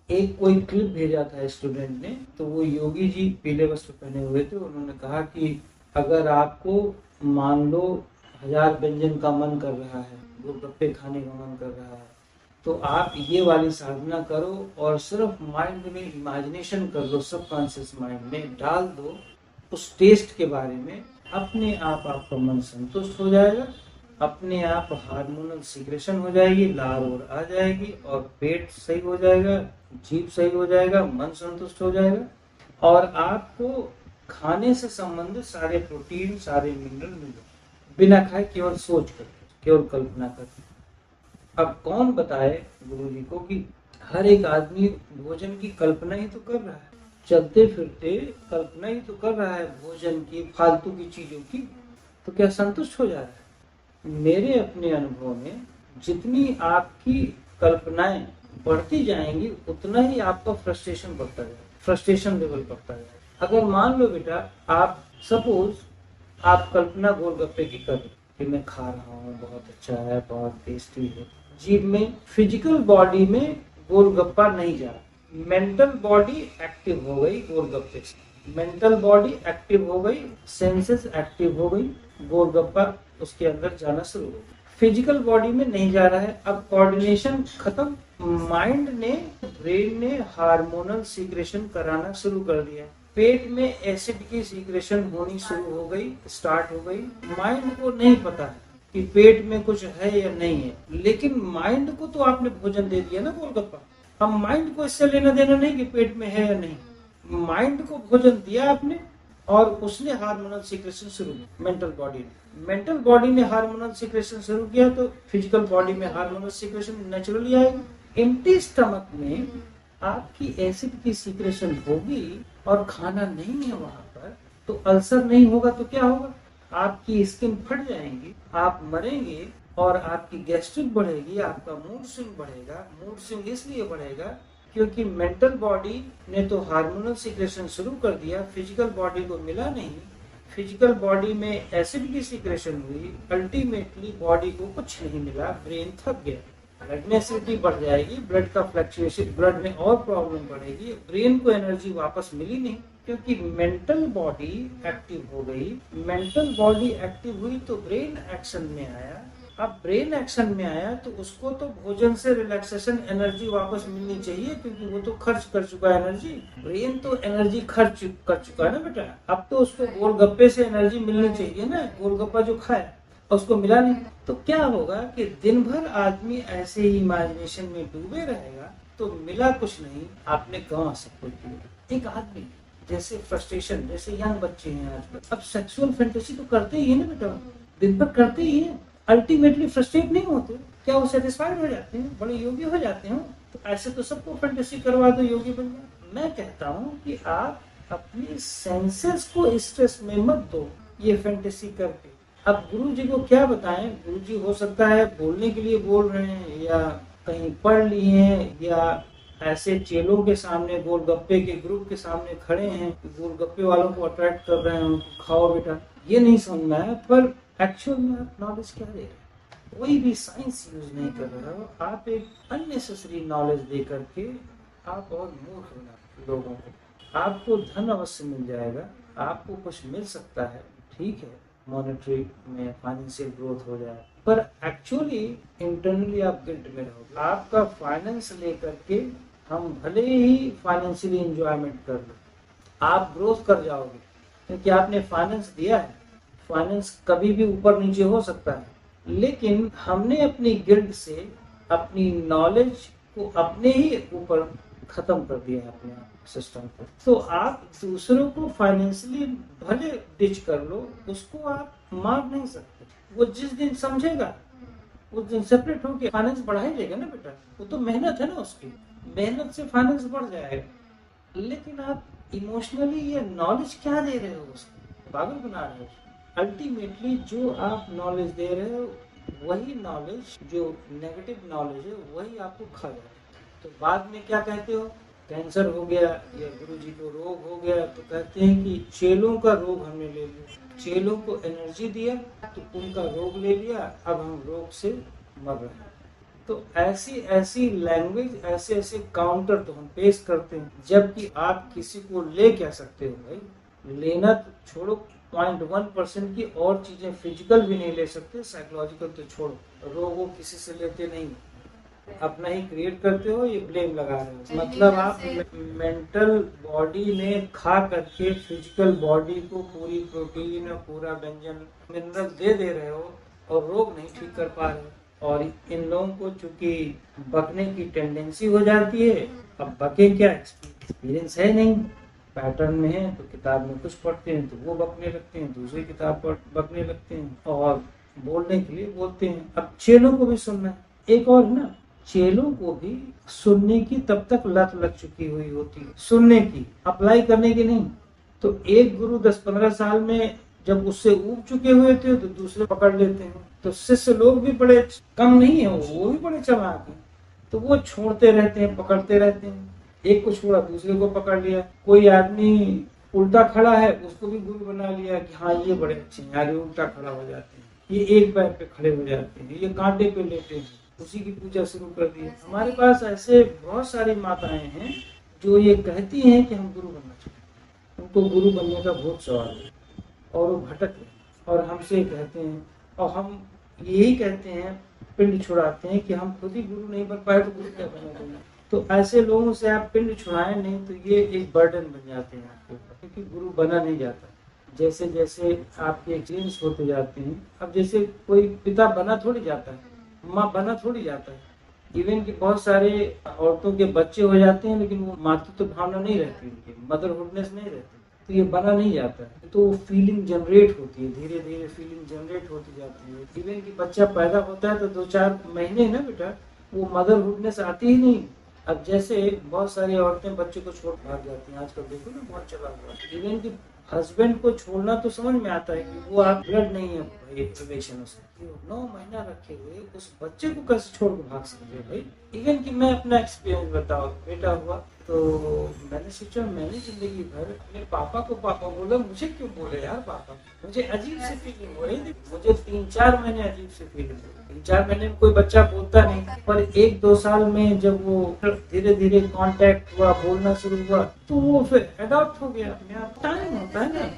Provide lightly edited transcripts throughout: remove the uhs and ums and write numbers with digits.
एक कोई क्लिप भेजा था स्टूडेंट ने, तो वो योगी जी पीले वस्त्र पहने हुए थे। उन्होंने कहा कि अगर आपको मान लो 1000 व्यंजन का मन कर रहा है, गोलगप्पे खाने का मन कर रहा है, तो आप ये वाली साधना करो और सिर्फ माइंड में इमेजिनेशन कर लो, सबकॉन्शियस माइंड में डाल दो उस टेस्ट के बारे में। अपने आप आपका मन संतुष्ट हो जाएगा, अपने आप हार्मोनल सिक्रेशन हो जाएगी, लार और आ जाएगी और पेट सही हो जाएगा, जीभ सही हो जाएगा, मन संतुष्ट हो जाएगा और आपको खाने से संबंधित सारे प्रोटीन, सारे मिनरल मिल जाएंगे बिना खाए, केवल सोच कर, केवल कल्पना कर। अब कौन बताए गुरु जी को कि हर एक आदमी भोजन की कल्पना ही तो कर रहा है, चलते फिरते कल्पना ही तो कर रहा है भोजन की, फालतू की चीजों की, तो क्या संतुष्ट हो जा रहा है? मेरे अपने अनुभव में जितनी आपकी कल्पनाएं बढ़ती जाएंगी उतना ही आपका फ्रस्ट्रेशन बढ़ता जाएगा, फ्रस्ट्रेशन लेवल बढ़ता जाएगा। अगर मान लो बेटा, आप सपोज आप कल्पना गोलगप्पे की कर कि मैं खा रहा हूँ, बहुत अच्छा है, बहुत टेस्टी है, जीभ में, फिजिकल बॉडी में गोलगप्पा नहीं जा रहा, मेंटल बॉडी एक्टिव हो गई गोलगप्पे से, मेंटल बॉडी एक्टिव हो गई, सेंसेस एक्टिव हो गई, गोलगप्पा उसके अंदर जाना शुरू हो गया। फिजिकल बॉडी में नहीं जा रहा है, अब कोऑर्डिनेशन खत्म, माइंड ने, ब्रेन ने हार्मोनल सीक्रेशन कराना शुरू कर दिया, पेट में एसिड की सीक्रेशन होनी शुरू हो गई, स्टार्ट हो गई। माइंड को नहीं पता है कि पेट में कुछ है या नहीं है, लेकिन माइंड को तो आपने भोजन दे दिया ना गोलगप्पा। अब माइंड को इससे लेना देना नहीं कि पेट में है या नहीं, माइंड को भोजन दिया आपने और उसने हार्मोनल सीक्रेशन शुरू किया। मेंटल बॉडी ने हार्मोनल सीक्रेशन शुरू किया तो फिजिकल बॉडी में हार्मोनल सीक्रेशन नेचुरली आएगी। एम्प्टी स्टमक में आपकी एसिड की सीक्रेशन होगी और खाना नहीं है वहां पर, तो अल्सर नहीं होगा तो क्या होगा? आपकी स्किन फट जाएंगी, आप मरेंगे और आपकी गैस्ट्रिक बढ़ेगी, आपका मूड स्विंग बढ़ेगा। मूड स्विंग इसलिए बढ़ेगा क्योंकि मेंटल बॉडी ने तो हार्मोनल सीक्रेशन शुरू कर दिया, फिजिकल बॉडी को मिला नहीं, फिजिकल बॉडी में एसिड की सीक्रेशन हुई, अल्टीमेटली बॉडी को कुछ नहीं मिला, ब्रेन थक गया, ब्लड में एसिडिटी बढ़ जाएगी, ब्लड का फ्लक्चुएशन, ब्लड में और प्रॉब्लम बढ़ेगी, ब्रेन को एनर्जी वापस मिली नहीं क्योंकि मेंटल बॉडी एक्टिव हो गई। मेंटल बॉडी एक्टिव हुई तो ब्रेन एक्शन में आया, अब ब्रेन एक्शन में आया तो उसको तो भोजन से रिलैक्सेशन एनर्जी वापस मिलनी चाहिए क्योंकि वो तो खर्च कर चुका है एनर्जी, ब्रेन तो एनर्जी खर्च कर चुका है ना बेटा। अब तो उसको गोलगप्पे से एनर्जी मिलनी चाहिए ना, गोलगप्पा जो खाए उसको मिला नहीं, तो क्या होगा कि दिन भर आदमी ऐसे ही इमेजिनेशन में डूबे रहेगा तो मिला कुछ नहीं, आपने कहाँ सब कुछ किया। एक आदमी जैसे फ्रस्ट्रेशन, जैसे यंग बच्चे हैं आजकल, अब सेक्सुअल फैंटेसी तो करते ही है ना बेटा, दिन भर करते ही है, अल्टीमेटली फ्रस्ट्रेट नहीं होते, क्या वो सेटिस्फाइड हो जाते हैं, बड़े योगी हो जाते हैं? तो ऐसे तो सबको फैंटेसी करवा दो, योगी बन जाए। मैं कहता हूँ कि आप अपनी सेंसेस को स्ट्रेस में मत दो ये फैंटेसी करके। अब गुरु जी को क्या बताएं, गुरु जी हो सकता है बोलने के लिए बोल रहे हैं या कहीं पढ़ लिए हैं या ऐसे चेलों के सामने, गोलगप्पे के ग्रुप के सामने खड़े हैं, गोलगप्पे वालों को अट्रैक्ट कर रहे हैं, खाओ बेटा, ये नहीं समझना है, पर एक्चुअल में आप नॉलेज क्या दे रहे हैं? कोई भी साइंस यूज नहीं कर रहे हो, आप एक अननेसेसरी नॉलेज दे करके आप और मूर्ख बना लोगों को। आपको धन अवश्य मिल जाएगा, आपको कुछ मिल सकता है, ठीक है, मॉनेटरी में फाइनेंशियल ग्रोथ हो जाए, पर एक्चुअली इंटरनली आप गिल्ट में रहोगे। आपका फाइनेंस लेकर के हम भले ही फाइनेंशियली एंजॉयमेंट कर लो, आप ग्रोथ कर जाओगे क्योंकि आपने फाइनेंस दिया है। फाइनेंस कभी भी ऊपर नीचे हो सकता है, लेकिन हमने अपनी गिल्ट से अपनी नॉलेज को अपने ही ऊपर खत्म कर दिया है, अपने सिस्टम को। तो आप दूसरों को फाइनेंशियली भले डिच कर लो, उसको आप मार नहीं सकते। वो जिस दिन समझेगा उस दिन सेपरेट होके फाइनेंस बढ़ा ही लेगा ना बेटा, वो तो मेहनत है ना, उसकी मेहनत से फाइनेंस बढ़ जाएगा। लेकिन आप इमोशनली ये नॉलेज क्या दे रहे हो, उसको पागल बना रहे हो। अल्टीमेटली जो आप नॉलेज दे रहे हो वही नॉलेज, जो नेगेटिव नॉलेज है, वही आपको खा जाएगा। तो बाद में क्या कहते हो, कैंसर हो गया या गुरुजी को रोग हो गया तो कहते हैं कि चेलों का रोग हमने ले लिया, चेलों को एनर्जी दिया तो उनका रोग ले लिया, अब हम रोग से मर रहे हैं। तो ऐसी ऐसी लैंग्वेज, ऐसे ऐसे काउंटर तो हम पेश करते हैं, जबकि आप किसी को ले क्या सकते हो भाई? लेना तो छोड़ो, 0.1% की और चीजें फिजिकल भी नहीं ले सकते, साइकोलॉजिकल तो छोड़ो, रोग वो किसी से लेते नहीं, अपना ही क्रिएट करते हो, ये ब्लेम लगा रहे हो। मतलब आप मेंटल बॉडी में खा करके फिजिकल बॉडी को पूरी प्रोटीन और पूरा व्यंजन मिनरल दे रहे हो और रोग नहीं ठीक कर पा रहे हो। और इन लोगों को चूंकि बकने की टेंडेंसी हो जाती है, अब बके क्या, एक्सपीरियंस है नहीं, पैटर्न में है तो किताब में कुछ पढ़ते हैं तो वो बकने लगते हैं, दूसरी किताब पर बकने लगते हैं और बोलने के लिए बोलते हैं। अब चेलों को भी सुनना है। एक और ना, चेलों को भी सुनने की तब तक लत लग चुकी हुई होती है, सुनने की, अप्लाई करने की नहीं। तो एक गुरु 10-15 साल में जब उससे ऊब चुके हुए थे तो दूसरे पकड़ लेते हैं। तो शिष्य लोग भी बड़े कम नहीं है, वो भी बड़े चालाक हैं, तो वो छोड़ते रहते हैं, पकड़ते रहते हैं। एक को छोड़ा दूसरे को पकड़ लिया। कोई आदमी उल्टा खड़ा है, उसको भी गुरु बना लिया कि हाँ ये बड़े अच्छे हैं, यार ये उल्टा खड़ा हो जाते हैं, ये एक पैर पे खड़े हो जाते हैं, ये कांटे पे लेटे हैं, उसी की पूजा शुरू कर दी। हमारे पास ऐसे बहुत सारी माताएं हैं जो ये कहती हैं कि हम गुरु बनना चाहते हैं, उनको गुरु बनने का बहुत सवाल है और वो भटक रहे और हमसे कहते हैं, और हम यही कहते हैं, पिंड छुड़ाते हैं कि हम खुद ही गुरु नहीं बन पाए तो गुरु क्या बना। तो ऐसे लोगों से आप पिंड छुड़ाएं नहीं तो ये एक बर्डन बन जाते हैं आपके ऊपर, क्योंकि गुरु बना नहीं जाता। जैसे जैसे आपके एक्सपीरियंस होते जाते हैं, अब जैसे कोई पिता बना थोड़ी जाता है, माँ बना थोड़ी जाता है। इवन कि बहुत सारे औरतों के बच्चे हो जाते हैं लेकिन वो मातृत्व भावना नहीं रहती, उनकी मदरहुडनेस नहीं रहती, तो ये बना नहीं जाता है। तो फीलिंग जनरेट होती है, धीरे धीरे फीलिंग जनरेट होती जाती है। इवन कि बच्चा पैदा होता है तो 2-4 महीने ना बेटा वो मदरहुडनेस आती ही नहीं। अब जैसे बहुत सारी औरतें बच्चे को छोड़ भाग जाती हैं, आजकल देखो ना बहुत चला हुआ है। इवन कि हस्बैंड को छोड़ना तो समझ में आता है कि वो आप ब्लड नहीं है भाई, रिलेशन उसका, 9 महीना रखे हुए उस बच्चे को कैसे छोड़ के भाग सकते भाई। इवन कि मैं अपना एक्सपीरियंस बताओ, बेटा हुआ तो मैंने सोचा, मैंने जिंदगी भर अपने पापा को पापा बोला, मुझे क्यों बोले यार पापा, मुझे अजीब सी फीलिंग हो रही थी। मुझे 3-4 महीने अजीब सी फीलिंग हो रही। 3-4 महीने में कोई बच्चा बोलता नहीं, पर 1-2 साल में जब वो धीरे धीरे कांटेक्ट हुआ, बोलना शुरू हुआ, तो वो फिर अडॉप्ट हो गया अपने आप। टाइम होता है ना,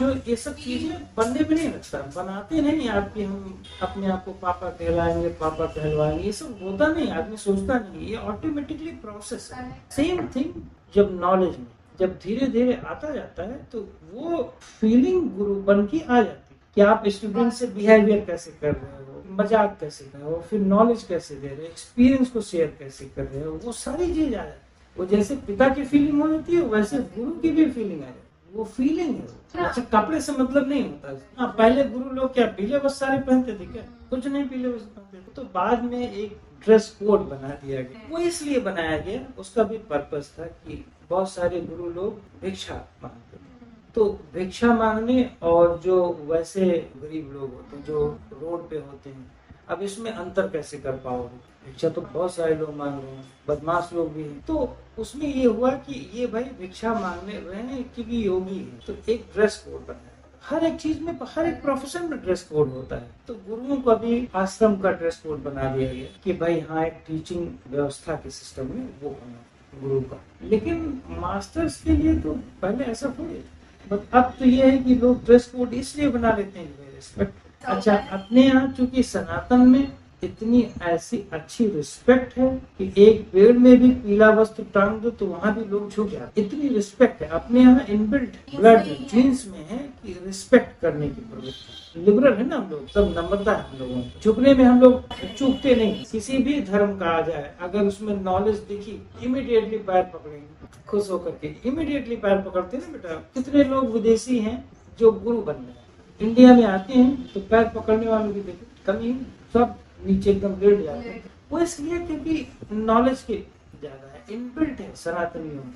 जो ये सब चीजें बनने में नहीं लगता, बनाते नहीं आप कि हम अपने आप को पापा कहलाएंगे, पापा कहलवाएंगे, ये सब होता नहीं, आदमी सोचता नहीं, ये ऑटोमेटिकली प्रोसेस है। सेम थिंग जब नॉलेज में जब धीरे धीरे आता जाता है तो वो फीलिंग गुरु बन की आ जाती है कि आप स्टूडेंट से बिहेवियर कैसे कर रहे हो, मजाक कैसे कर रहे हो, फिर नॉलेज कैसे दे रहे हो, एक्सपीरियंस को शेयर कैसे कर रहे हो, वो सारी चीज आ जाती है। वो जैसे पिता की फीलिंग हो जाती है वैसे गुरु की भी फीलिंग आ जाती है, वो फीलिंग है। अच्छा, कपड़े से मतलब नहीं होता। हाँ, पहले गुरु लोग क्या पीले वस्त्र सारे पहनते थे क्या? कुछ नहीं पीले वस्त्र पहनते थे। तो बाद में एक ड्रेस कोड बना दिया गया। वो इसलिए बनाया गया, उसका भी पर्पस था कि बहुत सारे गुरु लोग भिक्षा मांगते थे, तो भिक्षा मांगने और जो वैसे गरीब लोग होते हैं जो रोड पे होते हैं, अब इसमें अंतर कैसे कर पाओगे? भिक्षा तो बहुत सारे लोग मांग रहे हैं, बदमाश लोग भी हैं। तो उसमें ये हुआ कि ये भाई भिक्षा मांगने रहे कि भी योगी है, तो एक ड्रेस कोड बनाया। हर एक चीज में, हर एक प्रोफेशन में ड्रेस कोड होता है। तो गुरुओं का भी आश्रम का ड्रेस कोड बना दिया गया कि भाई हाँ, एक टीचिंग व्यवस्था के सिस्टम में वो होना गुरु का। लेकिन मास्टर्स के लिए तो पहले ऐसा थोड़ी, बट अब तो ये है कि लोग ड्रेस कोड इसलिए बना लेते हैं रिस्पेक्ट। अच्छा, अपने यहाँ चूंकि सनातन में इतनी ऐसी अच्छी रिस्पेक्ट है कि एक पेड़ में भी पीला वस्त्र टांग दो तो वहाँ भी लोग झुक जाते, इतनी रिस्पेक्ट है अपने यहाँ। इनबिल्ट ब्लड जीन्स में है कि रिस्पेक्ट करने की प्रवृत्ति। लिबरल है ना हम लोग, सब नम्रता है हम लोगों को, झुकने में हम लोग चूकते नहीं। किसी भी धर्म का आ जाए, अगर उसमें नॉलेज दिखी, इमीडिएटली पैर पकड़ेंगे, खुश होकर के इमीडिएटली पैर पकड़ते ना बेटा। कितने लोग विदेशी हैं जो गुरु बन गए, इंडिया में आते हैं तो पैर पकड़ने वालों की देखो कमी, सब नीचे एकदम गिर जाते हैं। वो इसलिए क्योंकि नॉलेज के ज्यादा है, इनबिल्ट है सनातनियों में,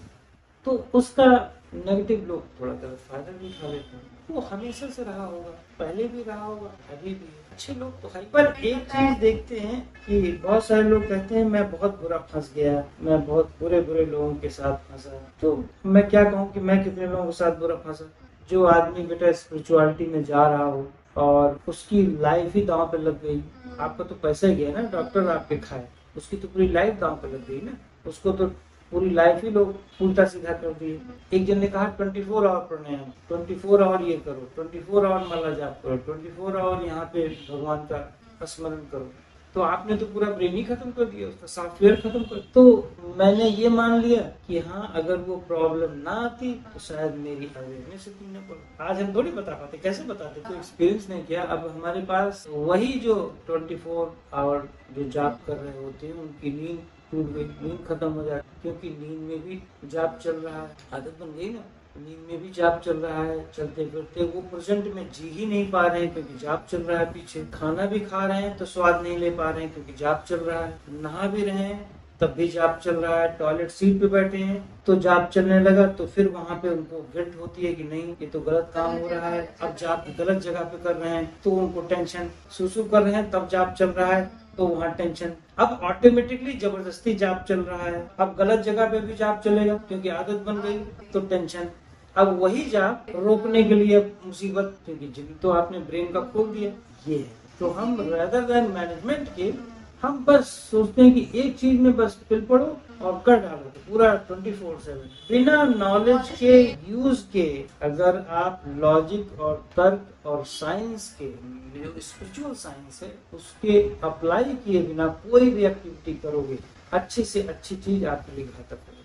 तो उसका नेगेटिव लोग थोड़ा गलत फायदा भी उठा लेते हैं। वो हमेशा से रहा होगा, पहले भी रहा होगा, अभी भी अच्छे लोग तो है। पर एक चीज देखते हैं कि बहुत सारे लोग कहते हैं मैं बहुत बुरा फंस गया, मैं बहुत बुरे बुरे लोगों के साथ फंसा। तो मैं क्या कहूँ कि मैं कितने लोगों के साथ बुरा फंसा। जो आदमी बेटा स्पिरिचुअलिटी में जा रहा हो, और उसकी लाइफ ही दांव पे लग गई। आपका तो पैसा ही गया ना, डॉक्टर आपके खाए, उसकी तो पूरी लाइफ दांव पे लग गई ना। उसको तो पूरी लाइफ ही लोग उल्टा सीधा कर दिए। एक जन ने कहा 24 आवर प्राणायाम, 24 आवर ये करो, 24 आवर माला जाप करो, 24 आवर यहाँ पे भगवान का स्मरण करो। तो आपने तो पूरा ब्रेन ही खत्म कर दिया, उसका सॉफ्टवेयर खत्म कर। तो मैंने ये मान लिया कि हाँ, अगर वो प्रॉब्लम ना आती तो शायद मेरी अवेयरनेस इतनी न पड़ती। आज हम थोड़ी बता पाते, कैसे बताते, तो एक्सपीरियंस नहीं किया। अब हमारे पास वही जो 24 आवर जो जाप कर रहे होते हैं, उनकी नींद टूट गई, नींद खत्म हो जाती, क्योंकि नींद में भी जाप चल रहा है, आदत बन गई ना। नींद में भी जाप चल रहा है, चलते फिरते वो प्रेजेंट में जी ही नहीं पा रहे हैं क्योंकि जाप चल रहा है पीछे। खाना भी खा रहे हैं तो स्वाद नहीं ले पा रहे हैं क्योंकि जाप चल रहा है। नहा भी रहे हैं तब भी जाप चल रहा है। टॉयलेट सीट पे बैठे हैं तो जाप चलने लगा, तो फिर वहां पे उनको गिल्ट होती है कि नहीं, ये तो गलत काम हो रहा है, अब जाप गलत जगह पे कर रहे हैं, तो उनको टेंशन। सुसु कर रहे हैं तब जाप चल रहा है तो वहाँ टेंशन। अब ऑटोमेटिकली जबरदस्ती जाप चल रहा है, अब गलत जगह पे भी जाप चलेगा क्योंकि आदत बन गई, तो टेंशन। अब वही जाप रोकने के लिए मुसीबत, क्योंकि जिन तो आपने ब्रेन का खोल दिया। ये है, तो हम रेदर देन मैनेजमेंट के, हम बस सोचते हैं कि एक चीज में बस पिल पड़ो और कर डालो तो पूरा 24/7 बिना नॉलेज के, यूज के। अगर आप लॉजिक और तर्क और साइंस के, जो स्पिरिचुअल साइंस है, उसके अप्लाई किए बिना कोई भी एक्टिविटी करोगे, अच्छी से अच्छी चीज आपके लिए घातक है।